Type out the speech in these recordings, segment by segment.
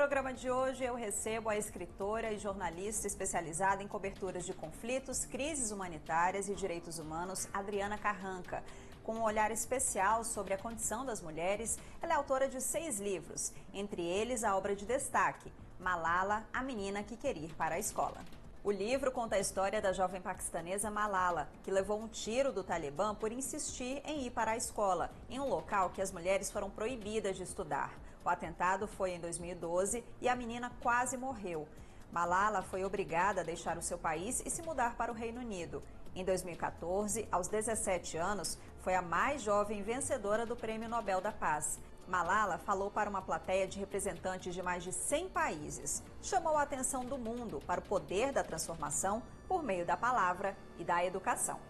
programa de hoje eu recebo a escritora e jornalista especializada em coberturas de conflitos, crises humanitárias e direitos humanos, Adriana Carranca. Com um olhar especial sobre a condição das mulheres, ela é autora de 6 livros, entre eles a obra de destaque, Malala, a menina que queria ir para a escola. O livro conta a história da jovem paquistanesa Malala, que levou um tiro do Talibã por insistir em ir para a escola, em um local que as mulheres foram proibidas de estudar. O atentado foi em 2012 e a menina quase morreu. Malala foi obrigada a deixar o seu país e se mudar para o Reino Unido. Em 2014, aos 17 anos, foi a mais jovem vencedora do Prêmio Nobel da Paz. Malala falou para uma plateia de representantes de mais de 100 países. Chamou a atenção do mundo para o poder da transformação por meio da palavra e da educação.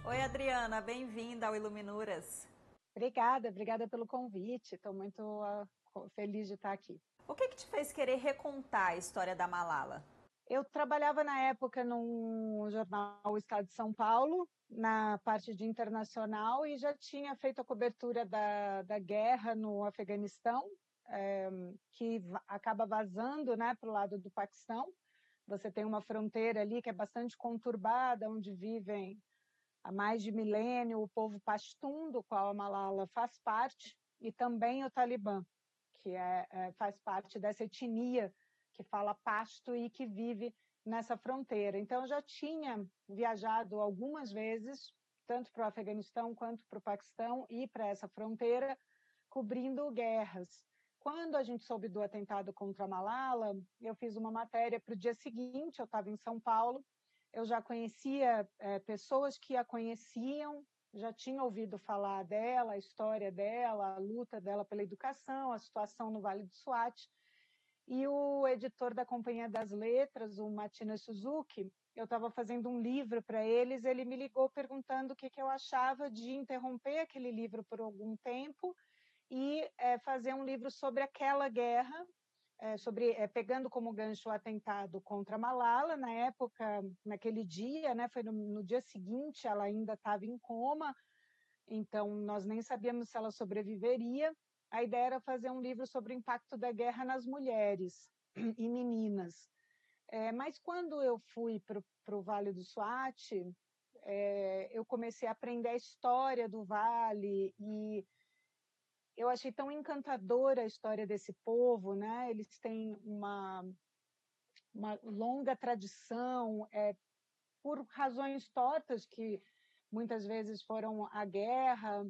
Oi, Adriana, bem-vinda ao Iluminuras. Obrigada pelo convite. Estou muito feliz de estar aqui. O que te fez querer recontar a história da Malala? Eu trabalhava na época num jornal O Estado de São Paulo, na parte de internacional, e já tinha feito a cobertura da guerra no Afeganistão, que acaba vazando, né, para o lado do Paquistão. Você tem uma fronteira ali que é bastante conturbada, onde vivem há mais de milênio o povo pashtun, do qual a Malala faz parte, e também o Talibã, que faz parte dessa etnia que fala pasto e que vive nessa fronteira. Então, eu já tinha viajado algumas vezes, tanto para o Afeganistão quanto para o Paquistão e para essa fronteira, cobrindo guerras. Quando a gente soube do atentado contra a Malala, eu fiz uma matéria para o dia seguinte, eu estava em São Paulo, eu já conhecia pessoas que a conheciam, já tinha ouvido falar dela, a história dela, a luta dela pela educação, a situação no Vale do Swat. E o editor da Companhia das Letras, o Matina Suzuki, eu estava fazendo um livro para eles, ele me ligou perguntando o que eu achava de interromper aquele livro por algum tempo e fazer um livro sobre aquela guerra, pegando como gancho o atentado contra Malala. Na época, naquele dia, né, foi no dia seguinte, ela ainda estava em coma, então nós nem sabíamos se ela sobreviveria. A ideia era fazer um livro sobre o impacto da guerra nas mulheres e meninas. Mas quando eu fui para o Vale do Swat, eu comecei a aprender a história do Vale e eu achei tão encantadora a história desse povo, né? Eles têm uma longa tradição, por razões tortas, que muitas vezes foram a guerra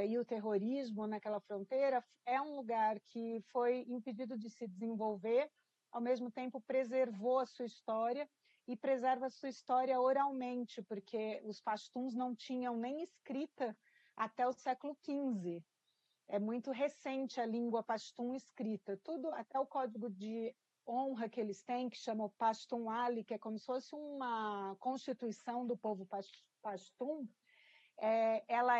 e o terrorismo naquela fronteira. É um lugar que foi impedido de se desenvolver, ao mesmo tempo preservou a sua história e preserva a sua história oralmente, porque os pashtuns não tinham nem escrita até o século XV. É muito recente a língua pashtun escrita. Tudo, até o código de honra que eles têm, que chama o Pashtun Ali, que é como se fosse uma constituição do povo pashtun, ela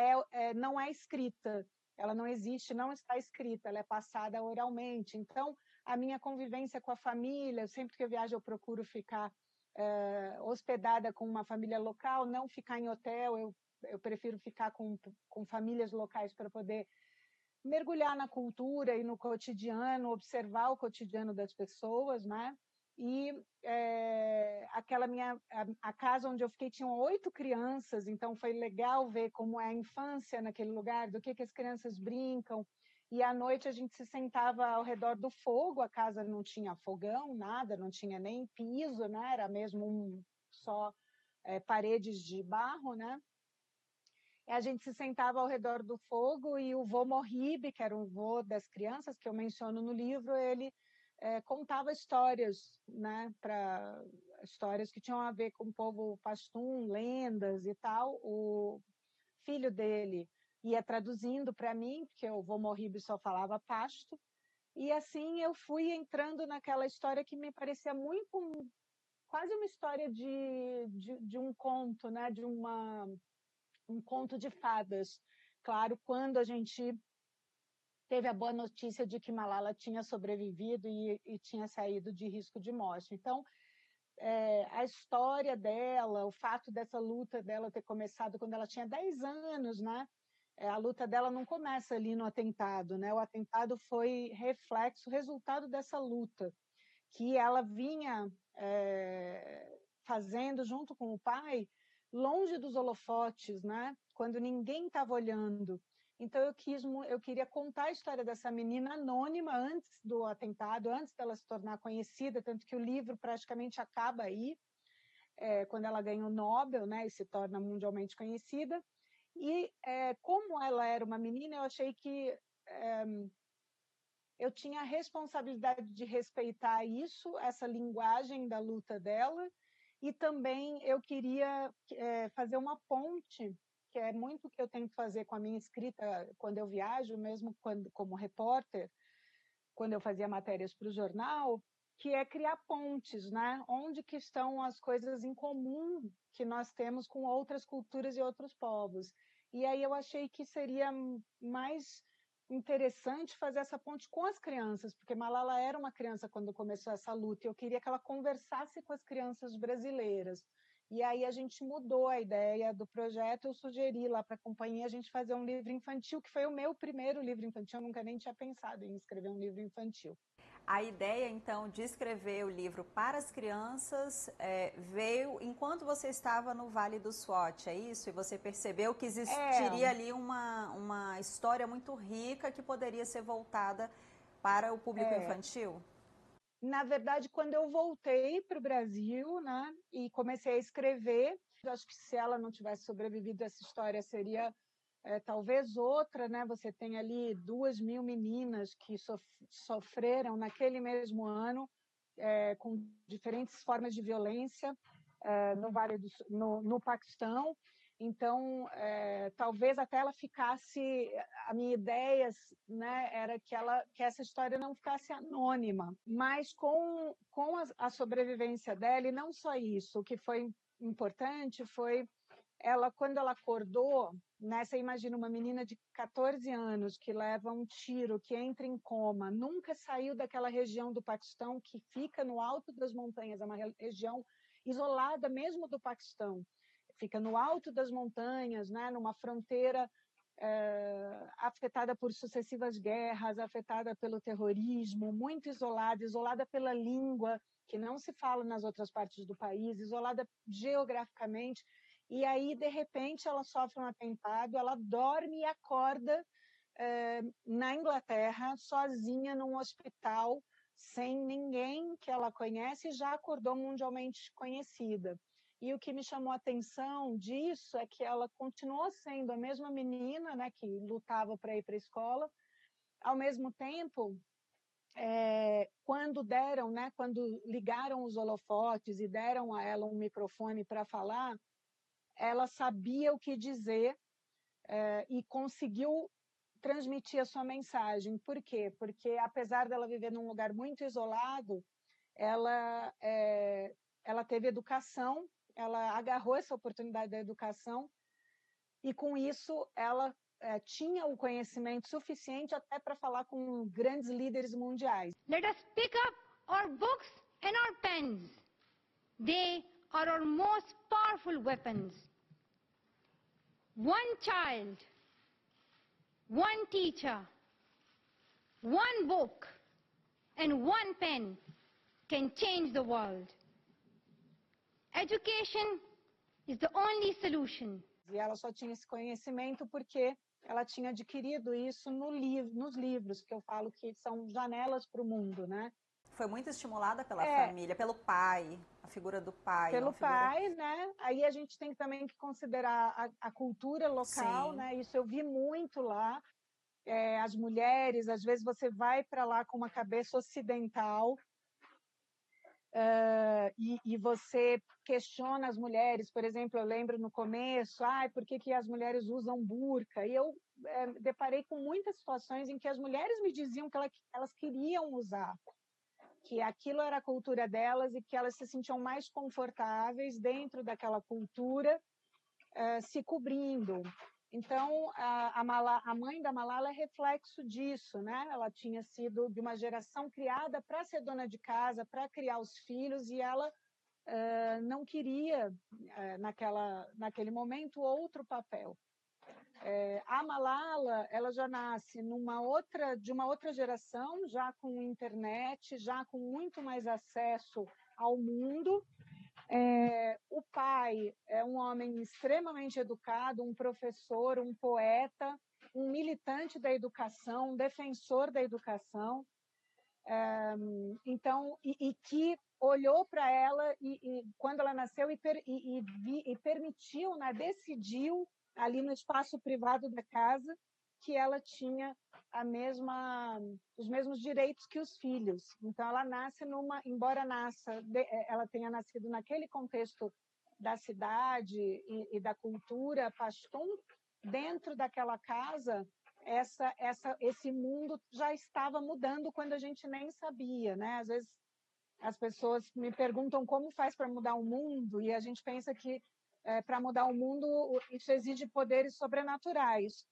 não é escrita, ela não existe, não está escrita, ela é passada oralmente. Então, a minha convivência com a família, sempre que eu viajo eu procuro ficar hospedada com uma família local, não ficar em hotel, eu prefiro ficar com famílias locais para poder mergulhar na cultura e no cotidiano, observar o cotidiano das pessoas, né? E a casa onde eu fiquei tinham 8 crianças, então foi legal ver como é a infância naquele lugar, do que as crianças brincam. E à noite a gente se sentava ao redor do fogo, a casa não tinha fogão, nada, não tinha nem piso, né? Era mesmo só paredes de barro, né? A gente se sentava ao redor do fogo e o vô Morribe, que era o vô das crianças, que eu menciono no livro, ele contava histórias, né, histórias que tinham a ver com o povo pastum, lendas e tal. O filho dele ia traduzindo para mim, porque o vô Morribe só falava pasto, e assim eu fui entrando naquela história que me parecia muito quase uma história de um conto, né, um conto de fadas. Claro, quando a gente teve a boa notícia de que Malala tinha sobrevivido e tinha saído de risco de morte. Então, a história dela, o fato dessa luta dela ter começado quando ela tinha 10 anos, né? A luta dela não começa ali no atentado, né? O atentado foi reflexo, resultado dessa luta que ela vinha fazendo junto com o pai, longe dos holofotes, né? Quando ninguém estava olhando. Então eu queria contar a história dessa menina anônima antes do atentado, antes dela se tornar conhecida, tanto que o livro praticamente acaba aí, quando ela ganha o Nobel, né? E se torna mundialmente conhecida. E como ela era uma menina, eu achei que eu tinha a responsabilidade de respeitar isso, essa linguagem da luta dela, e também eu queria fazer uma ponte, que é muito o que eu tento fazer com a minha escrita quando eu viajo, mesmo como repórter, quando eu fazia matérias para o jornal, que é criar pontes, né? Onde que estão as coisas em comum que nós temos com outras culturas e outros povos. E aí eu achei que seria mais interessante fazer essa ponte com as crianças, porque Malala era uma criança quando começou essa luta, e eu queria que ela conversasse com as crianças brasileiras. E aí a gente mudou a ideia do projeto, eu sugeri lá para a companhia a gente fazer um livro infantil, que foi o meu primeiro livro infantil, eu nunca nem tinha pensado em escrever um livro infantil. A ideia, então, de escrever o livro para as crianças veio enquanto você estava no Vale do Swat, é isso? E você percebeu que existiria ali uma história muito rica que poderia ser voltada para o público infantil? Na verdade, quando eu voltei para o Brasil, né, e comecei a escrever, eu acho que se ela não tivesse sobrevivido, essa história seria talvez outra, né? Você tem ali 2.000 meninas que sofreram naquele mesmo ano com diferentes formas de violência no Paquistão. Então, talvez até ela ficasse. A minha ideia, né, era que essa história não ficasse anônima, mas com a sobrevivência dela, e não só isso, o que foi importante foi ela, quando ela acordou, né, você imagina uma menina de 14 anos que leva um tiro, que entra em coma, nunca saiu daquela região do Paquistão que fica no alto das montanhas, é uma região isolada mesmo do Paquistão, fica no alto das montanhas, né, numa fronteira afetada por sucessivas guerras, afetada pelo terrorismo, muito isolada pela língua, que não se fala nas outras partes do país, isolada geograficamente. E aí, de repente, ela sofre um atentado, ela dorme e acorda na Inglaterra, sozinha num hospital, sem ninguém que ela conhece, e já acordou mundialmente conhecida. E o que me chamou a atenção disso é que ela continuou sendo a mesma menina, né, que lutava para ir para a escola. Ao mesmo tempo, quando ligaram os holofotes e deram a ela um microfone para falar, ela sabia o que dizer e conseguiu transmitir a sua mensagem. Por quê? Porque, apesar dela viver num lugar muito isolado, ela teve educação, ela agarrou essa oportunidade da educação e, com isso, ela tinha o conhecimento suficiente até para falar com grandes líderes mundiais. Let us pick up our books and our pens. They are our most powerful weapons. One child, one teacher, one book, and one pen can change the world. Education is the only solution. E ela só tinha esse conhecimento porque ela tinha adquirido isso nos livros, que eu falo que são janelas para o mundo, né? Foi muito estimulada pela família, pelo pai, a figura do pai. Pelo pai, né? Aí a gente tem também que considerar a cultura local, né? Isso eu vi muito lá. As mulheres, às vezes você vai para lá com uma cabeça ocidental e você questiona as mulheres. Por exemplo, eu lembro no começo, por que as mulheres usam burca? E eu deparei com muitas situações em que as mulheres me diziam que elas queriam usar, que aquilo era a cultura delas e que elas se sentiam mais confortáveis dentro daquela cultura, se cobrindo. Então, a mãe da Malala é reflexo disso, né? Ela tinha sido de uma geração criada para ser dona de casa, para criar os filhos, e ela não queria, naquele momento, outro papel. A Malala, ela já nasce de uma outra geração, já com internet, já com muito mais acesso ao mundo. O pai é um homem extremamente educado, um professor, um poeta, um militante da educação, um defensor da educação. Então, e que olhou para ela e quando ela nasceu e permitiu, né, decidiu ali no espaço privado da casa que ela tinha os mesmos direitos que os filhos. Então ela nasce embora ela tenha nascido naquele contexto da cidade e da cultura pashtun, dentro daquela casa esse mundo já estava mudando quando a gente nem sabia, né? Às vezes as pessoas me perguntam como faz para mudar o mundo e a gente pensa que para mudar o mundo isso exige poderes sobrenaturais.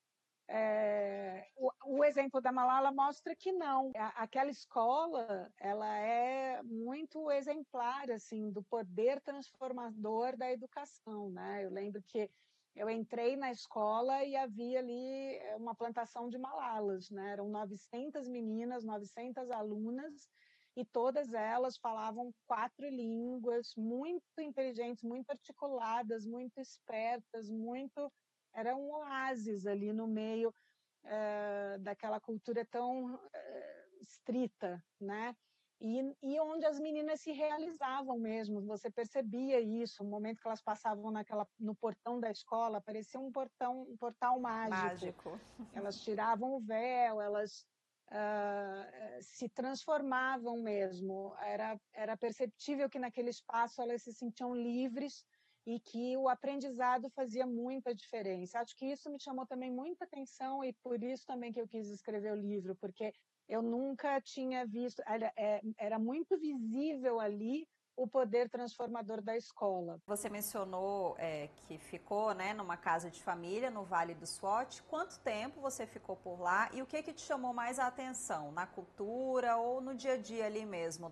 O exemplo da Malala mostra que não. Aquela escola, ela é muito exemplar assim do poder transformador da educação, né? Eu lembro que eu entrei na escola e havia ali uma plantação de malalas, né? Eram 900 meninas, 900 alunas, e todas elas falavam 4 línguas, muito inteligentes, muito articuladas, muito espertas, era um oásis ali no meio daquela cultura tão estrita, né? E onde as meninas se realizavam mesmo, você percebia isso, o momento que elas passavam no portão da escola, parecia um portal mágico. Elas tiravam o véu, elas se transformavam mesmo, era perceptível que naquele espaço elas se sentiam livres e que o aprendizado fazia muita diferença. Acho que isso me chamou também muita atenção e por isso também que eu quis escrever o livro, porque eu nunca tinha visto, era muito visível ali o poder transformador da escola. Você mencionou que ficou, né, numa casa de família no Vale do Swat. Quanto tempo você ficou por lá e o que te chamou mais a atenção na cultura ou no dia a dia ali mesmo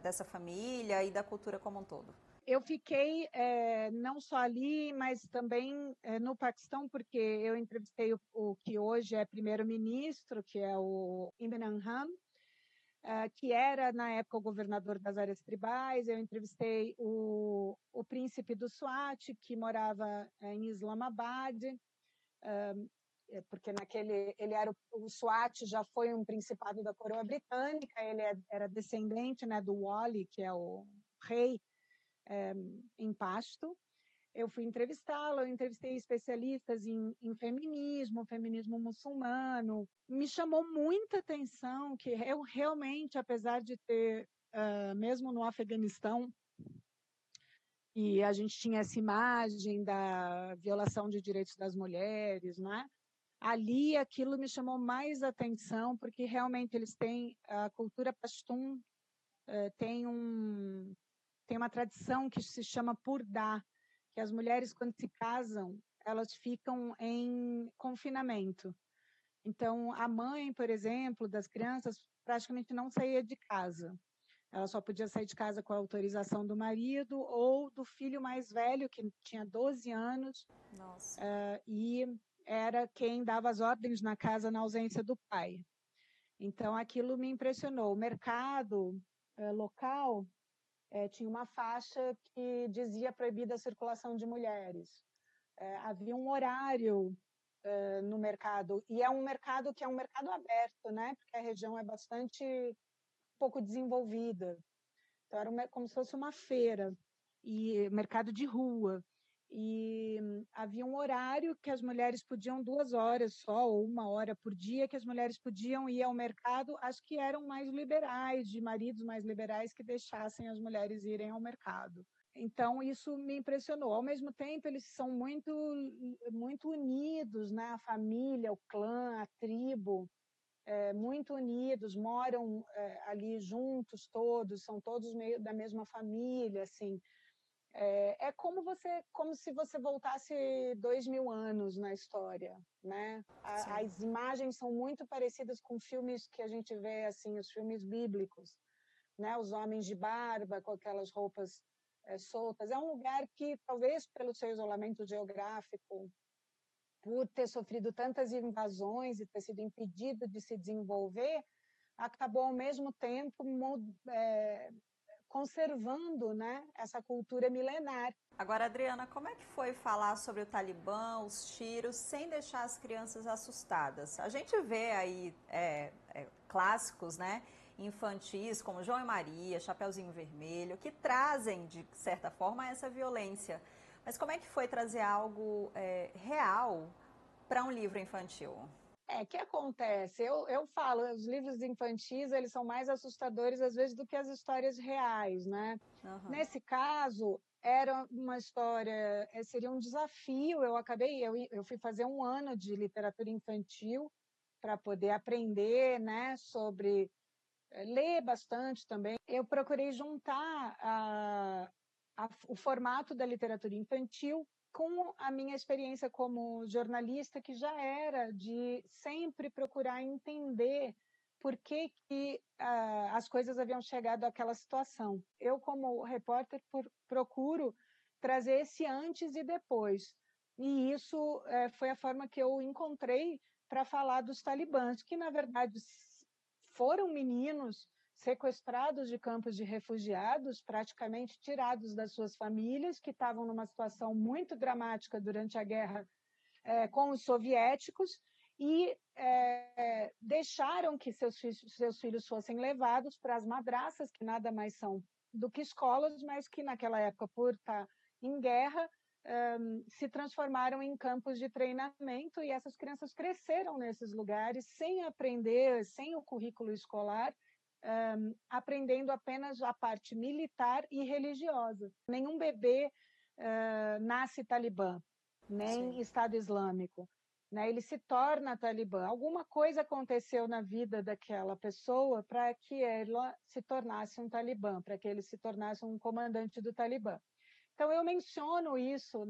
dessa família e da cultura como um todo? Eu fiquei não só ali, mas também no Paquistão, porque eu entrevistei o que hoje é primeiro-ministro, que é o Imran Khan, que era, na época, o governador das áreas tribais. Eu entrevistei o príncipe do Swat, que morava em Islamabad, porque o Swat já foi um principado da coroa britânica, ele era descendente, né, do Wali, que é o rei em Pashto. Eu fui entrevistá-lo, eu entrevistei especialistas em feminismo muçulmano. Me chamou muita atenção que eu realmente, apesar de ter, mesmo no Afeganistão, e a gente tinha essa imagem da violação de direitos das mulheres, né? Ali aquilo me chamou mais atenção, porque realmente eles têm, a cultura pashtun tem uma tradição que se chama Purdah, que as mulheres, quando se casam, elas ficam em confinamento. Então, a mãe, por exemplo, das crianças, praticamente não saía de casa. Ela só podia sair de casa com a autorização do marido ou do filho mais velho, que tinha 12 anos. Nossa. E era quem dava as ordens na casa na ausência do pai. Então, aquilo me impressionou. O mercado local tinha uma faixa que dizia proibida a circulação de mulheres. Havia um horário no mercado, e é um mercado que é um mercado aberto, né? Porque a região é bastante pouco desenvolvida. Então, era como se fosse uma feira, e mercado de rua. E havia um horário que as mulheres podiam, 2 horas só, ou 1 hora por dia, que as mulheres podiam ir ao mercado, as que eram mais liberais, de maridos mais liberais, que deixassem as mulheres irem ao mercado. Então, isso me impressionou. Ao mesmo tempo, eles são muito, muito unidos, né? A família, o clã, a tribo, muito unidos, moram ali juntos todos, são todos meio da mesma família, assim. É como se você voltasse 2000 anos na história, né? As imagens são muito parecidas com filmes que a gente vê, assim, os filmes bíblicos, né? Os homens de barba com aquelas roupas soltas. É um lugar que, talvez pelo seu isolamento geográfico, por ter sofrido tantas invasões e ter sido impedido de se desenvolver, acabou ao mesmo tempo conservando, né, essa cultura milenar. Agora, Adriana, como é que foi falar sobre o Talibã, os tiros, sem deixar as crianças assustadas? A gente vê aí clássicos, né, infantis, como João e Maria, Chapeuzinho Vermelho, que trazem, de certa forma, essa violência. Mas como é que foi trazer algo real para um livro infantil? O que acontece? Eu falo, os livros infantis, eles são mais assustadores, às vezes, do que as histórias reais, né? Uhum. Nesse caso, era uma história, seria um desafio, eu fui fazer 1 ano de literatura infantil para poder aprender, né, sobre, ler bastante também. Eu procurei juntar o formato da literatura infantil com a minha experiência como jornalista, que já era de sempre procurar entender por que as coisas haviam chegado àquela situação. Eu, como repórter, procuro trazer esse antes e depois. E isso foi a forma que eu encontrei para falar dos talibãs, que, na verdade, foram meninos sequestrados de campos de refugiados, praticamente tirados das suas famílias, que estavam numa situação muito dramática durante a guerra com os soviéticos, e deixaram que seus filhos fossem levados para as madraças, que nada mais são do que escolas, mas que naquela época, por estar em guerra, se transformaram em campos de treinamento, e essas crianças cresceram nesses lugares sem aprender, sem o currículo escolar, aprendendo apenas a parte militar e religiosa. Nenhum bebê nasce talibã, nem Sim. Estado Islâmico, né? Ele se torna talibã. Alguma coisa aconteceu na vida daquela pessoa para que ela se tornasse um talibã, para que ele se tornasse um comandante do Talibã. Então, eu menciono isso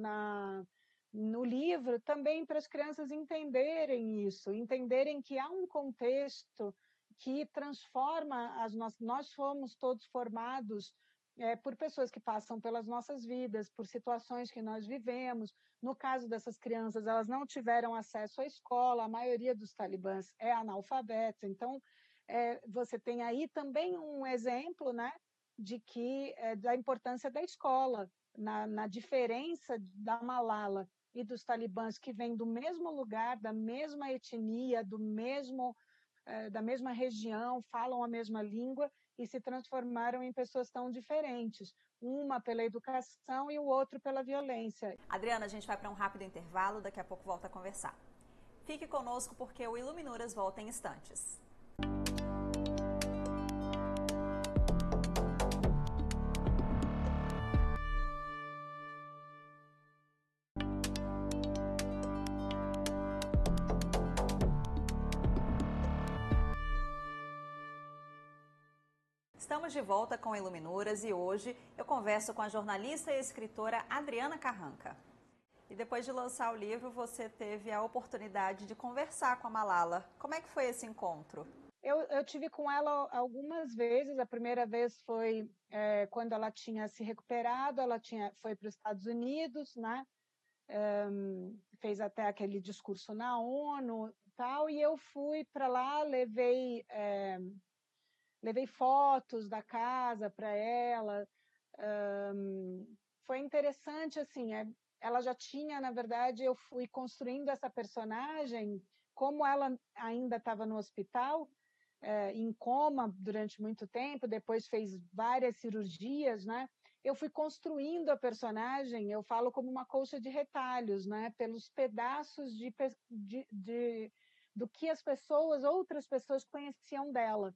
no livro também para as crianças entenderem isso, entenderem que há um contexto que transforma nós fomos todos formados por pessoas que passam pelas nossas vidas, por situações que nós vivemos. No caso dessas crianças, elas não tiveram acesso à escola, a maioria dos talibãs é analfabeta, então você tem aí também um exemplo, né, de que da importância da escola, na diferença da Malala e dos talibãs, que vêm do mesmo lugar, da mesma etnia, da mesma região, falam a mesma língua e se transformaram em pessoas tão diferentes, uma pela educação e o outro pela violência. Adriana, a gente vai para um rápido intervalo, daqui a pouco volta a conversar. Fique conosco porque o Iluminuras volta em instantes. Estamos de volta com Iluminuras e hoje eu converso com a jornalista e escritora Adriana Carranca. E depois de lançar o livro, você teve a oportunidade de conversar com a Malala. Como é que foi esse encontro? Eu tive com ela algumas vezes. A primeira vez foi quando ela tinha se recuperado, foi para os Estados Unidos, né? Fez até aquele discurso na ONU e tal, e eu fui para lá, levei fotos da casa para ela. Foi interessante, assim, ela já tinha, na verdade, eu fui construindo essa personagem, como ela ainda estava no hospital, em coma durante muito tempo, depois fez várias cirurgias, né? Eu fui construindo a personagem, eu falo como uma colcha de retalhos, né? Pelos pedaços do que outras pessoas conheciam dela.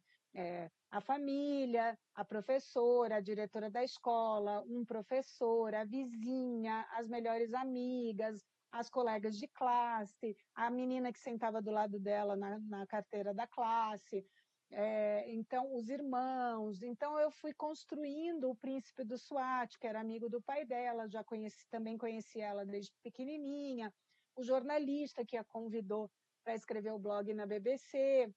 A família, a professora, a diretora da escola, um professor, a vizinha, as melhores amigas, as colegas de classe, a menina que sentava do lado dela na carteira da classe, então os irmãos. Então eu fui construindo o príncipe do Swat, que era amigo do pai dela, também conheci ela desde pequenininha, o jornalista que a convidou para escrever o blog na BBC.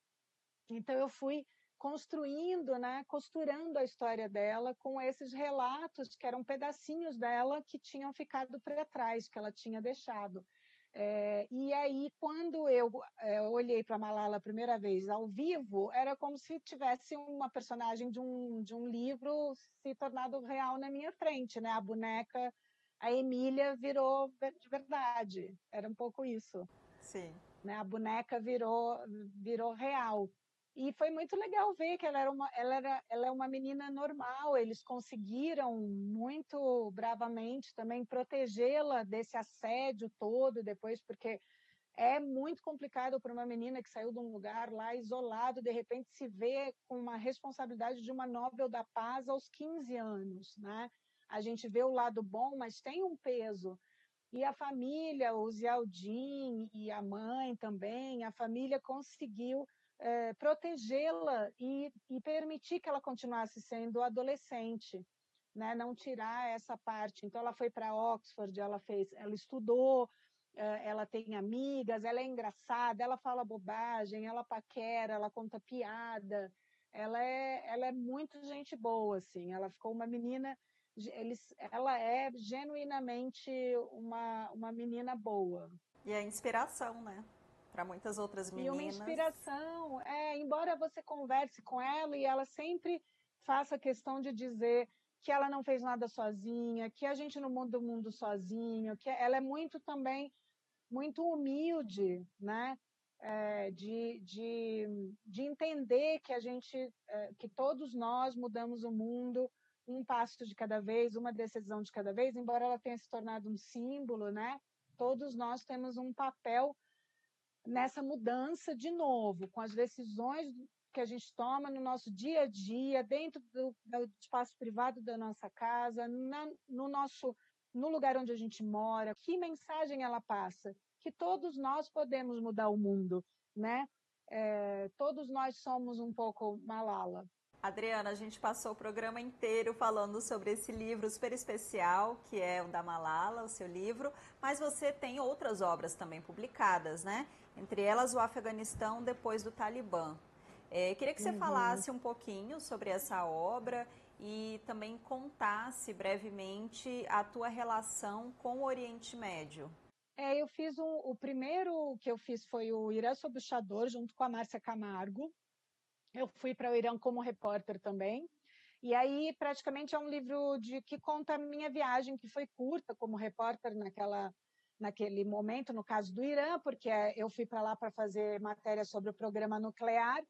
Então eu fui construindo, né, costurando a história dela com esses relatos que eram pedacinhos dela que tinham ficado para trás, que ela tinha deixado. E aí, quando eu olhei para Malala a primeira vez ao vivo, era como se tivesse uma personagem de um livro se tornado real na minha frente, né? A boneca, a Emília virou de verdade. Era um pouco isso. Sim. Né? A boneca virou real. E foi muito legal ver que ela é uma menina normal. Eles conseguiram muito bravamente também protegê-la desse assédio todo depois, porque é muito complicado para uma menina que saiu de um lugar lá isolado, de repente se vê com uma responsabilidade de uma Nobel da Paz aos 15 anos, né? A gente vê o lado bom, mas tem um peso. E a família, o Ziaudin e a mãe também, a família conseguiu protegê-la e permitir que ela continuasse sendo adolescente, né? Não tirar essa parte. Então, ela foi para Oxford, ela estudou, ela tem amigas, ela é engraçada, ela fala bobagem, ela paquera, ela conta piada, ela é muito gente boa, assim. Ela ficou uma menina ela é genuinamente uma menina boa. E é inspiração, né? Para muitas outras E uma meninas. inspiração, embora você converse com ela e ela sempre faça questão de dizer que ela não fez nada sozinha, que a gente não muda o mundo sozinho, que ela é muito também, muito humilde, né? De entender que que todos nós mudamos o mundo um passo de cada vez, uma decisão de cada vez, embora ela tenha se tornado um símbolo, né? Todos nós temos um papel nessa mudança de novo, com as decisões que a gente toma no nosso dia a dia, dentro do espaço privado da nossa casa, no lugar onde a gente mora. Que mensagem ela passa? Que todos nós podemos mudar o mundo, né? Todos nós somos um pouco Malala. Adriana, a gente passou o programa inteiro falando sobre esse livro super especial, que é o da Malala, o seu livro, mas você tem outras obras também publicadas, né? Entre elas, o Afeganistão depois do Talibã. Queria que você falasse um pouquinho sobre essa obra e também contasse brevemente a tua relação com o Oriente Médio. Eu fiz o primeiro que eu fiz foi o Irã sob o Chador, junto com a Márcia Camargo. Eu fui para o Irã como repórter também. E aí, praticamente, é um livro que conta a minha viagem, que foi curta como repórter naquele momento, no caso do Irã, porque eu fui para lá para fazer matéria sobre o programa nuclear.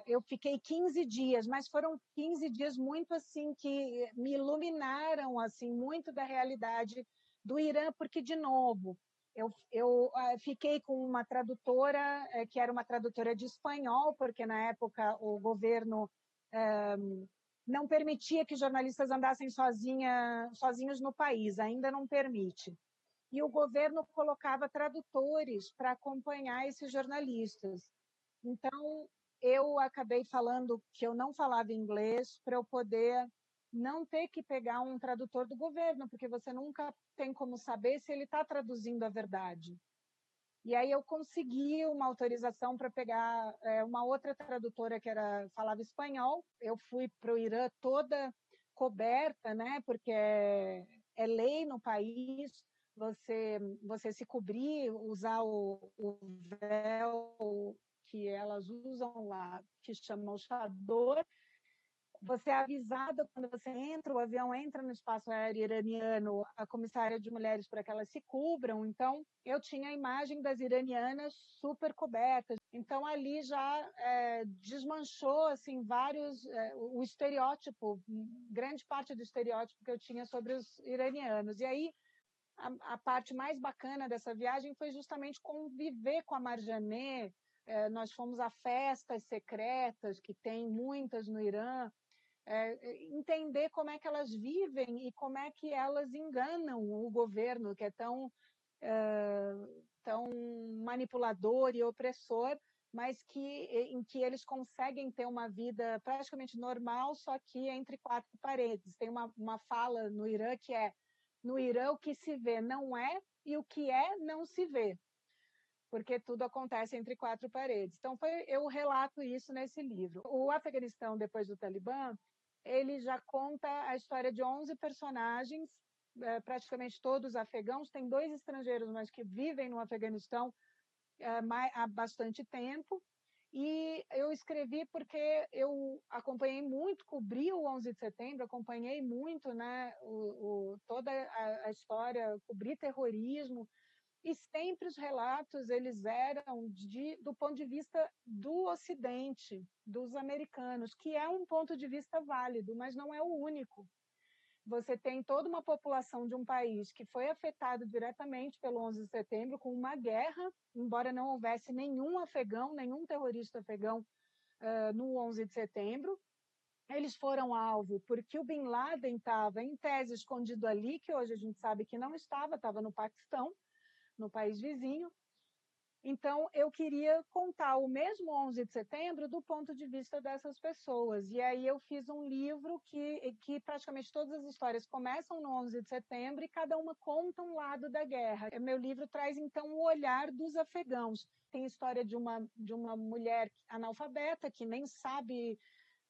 Eu fiquei 15 dias, mas foram 15 dias muito assim que me iluminaram assim muito da realidade do Irã, porque de novo eu fiquei com uma tradutora que era uma tradutora de espanhol, porque na época o governo não permitia que jornalistas andassem sozinhos no país, ainda não permite. E o governo colocava tradutores para acompanhar esses jornalistas. Então, eu acabei falando que eu não falava inglês para eu poder não ter que pegar um tradutor do governo, porque você nunca tem como saber se ele está traduzindo a verdade. E aí eu consegui uma autorização para pegar uma outra tradutora que falava espanhol. Eu fui para o Irã toda coberta, né? Porque é lei no país você se cobrir, usar o véu que elas usam lá, que chamam chador. Você é avisada quando você entra, o avião entra no espaço aéreo iraniano, a comissária de mulheres para que elas se cubram. Então, eu tinha a imagem das iranianas super cobertas. Então, ali já desmanchou assim o estereótipo, grande parte do estereótipo que eu tinha sobre os iranianos. E aí, a parte mais bacana dessa viagem foi justamente conviver com a Marjaneh. Nós fomos a festas secretas, que tem muitas no Irã, entender como é que elas vivem e como é que elas enganam o governo, que é tão manipulador e opressor, mas em que eles conseguem ter uma vida praticamente normal, só que entre quatro paredes. Tem uma fala no Irã que é: no Irã o que se vê não é e o que é não se vê, porque tudo acontece entre quatro paredes. Então, eu relato isso nesse livro. O Afeganistão, depois do Talibã, ele já conta a história de 11 personagens praticamente todos afegãos, tem 2 estrangeiros, mas que vivem no Afeganistão há bastante tempo. E eu escrevi porque eu acompanhei muito, cobri o 11 de setembro, acompanhei muito, né, toda a história, cobri terrorismo, e sempre os relatos eles eram do ponto de vista do Ocidente, dos americanos, que é um ponto de vista válido, mas não é o único. Você tem toda uma população de um país que foi afetado diretamente pelo 11 de setembro, com uma guerra, embora não houvesse nenhum afegão, nenhum terrorista afegão no 11 de setembro. Eles foram alvo porque o Bin Laden estava, em tese, escondido ali, que hoje a gente sabe que não estava no Paquistão, no país vizinho. Então, eu queria contar o mesmo 11 de setembro do ponto de vista dessas pessoas. E aí eu fiz um livro que praticamente todas as histórias começam no 11 de setembro e cada uma conta um lado da guerra. Meu livro traz, então, o olhar dos afegãos. Tem a história de uma mulher analfabeta que nem sabe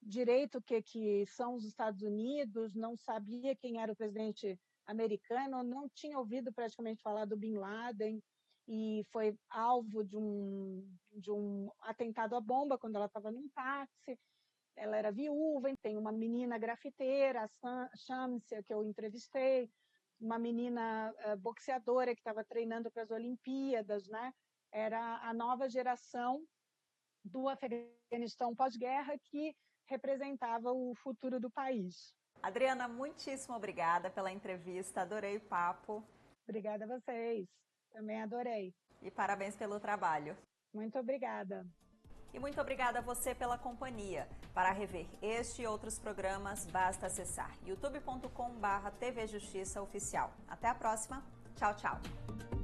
direito o que são os Estados Unidos, não sabia quem era o presidente americano, não tinha ouvido praticamente falar do Bin Laden, e foi alvo de um atentado à bomba quando ela estava num táxi. Ela era viúva, tem uma menina grafiteira, a Shamsia, que eu entrevistei, uma menina boxeadora que estava treinando para as Olimpíadas, né? Era a nova geração do Afeganistão pós-guerra que representava o futuro do país. Adriana, muitíssimo obrigada pela entrevista, adorei o papo. Obrigada a vocês, também adorei. E parabéns pelo trabalho. Muito obrigada. E muito obrigada a você pela companhia. Para rever este e outros programas, basta acessar youtube.com/TV Justiça Oficial. Até a próxima. Tchau, tchau.